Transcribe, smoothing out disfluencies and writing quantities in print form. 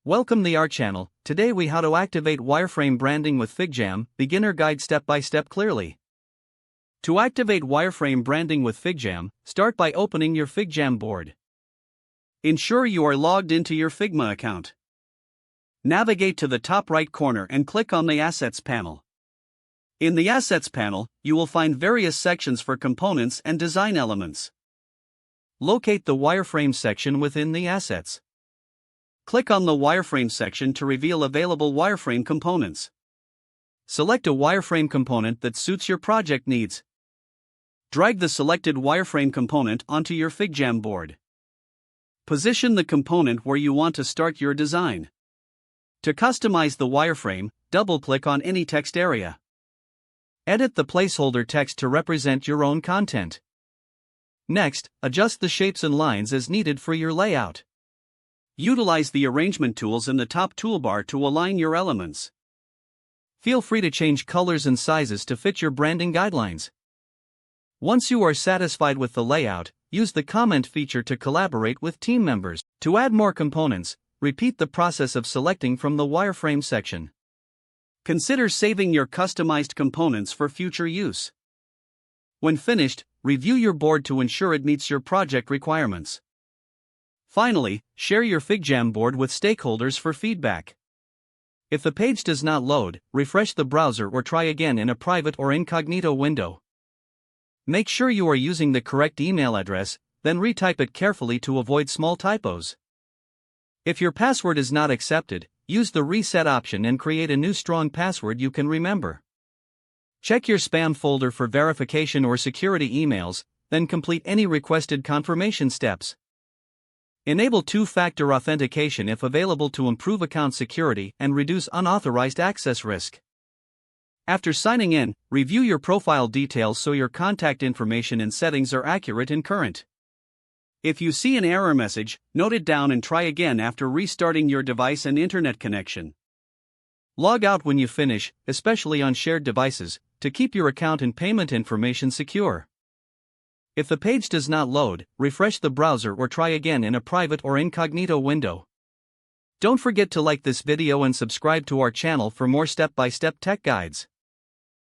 Welcome to our channel. Today we how to activate wireframe branding with FigJam, beginner guide step by step clearly. To activate wireframe branding with FigJam, start by opening your FigJam board. Ensure you are logged into your Figma account. Navigate to the top right corner and click on the Assets panel. In the Assets panel, you will find various sections for components and design elements. Locate the wireframe section within the Assets. Click on the wireframe section to reveal available wireframe components. Select a wireframe component that suits your project needs. Drag the selected wireframe component onto your FigJam board. Position the component where you want to start your design. To customize the wireframe, double-click on any text area. Edit the placeholder text to represent your own content. Next, adjust the shapes and lines as needed for your layout. Utilize the arrangement tools in the top toolbar to align your elements. Feel free to change colors and sizes to fit your branding guidelines. Once you are satisfied with the layout, use the comment feature to collaborate with team members. To add more components, repeat the process of selecting from the wireframe section. Consider saving your customized components for future use. When finished, review your board to ensure it meets your project requirements. Finally, share your FigJam board with stakeholders for feedback. If the page does not load, refresh the browser or try again in a private or incognito window. Make sure you are using the correct email address, then retype it carefully to avoid small typos. If your password is not accepted, use the reset option and create a new strong password you can remember. Check your spam folder for verification or security emails, then complete any requested confirmation steps. Enable two-factor authentication if available to improve account security and reduce unauthorized access risk. After signing in, review your profile details so your contact information and settings are accurate and current. If you see an error message, note it down and try again after restarting your device and internet connection. Log out when you finish, especially on shared devices, to keep your account and payment information secure. If the page does not load, refresh the browser or try again in a private or incognito window. Don't forget to like this video and subscribe to our channel for more step-by-step tech guides.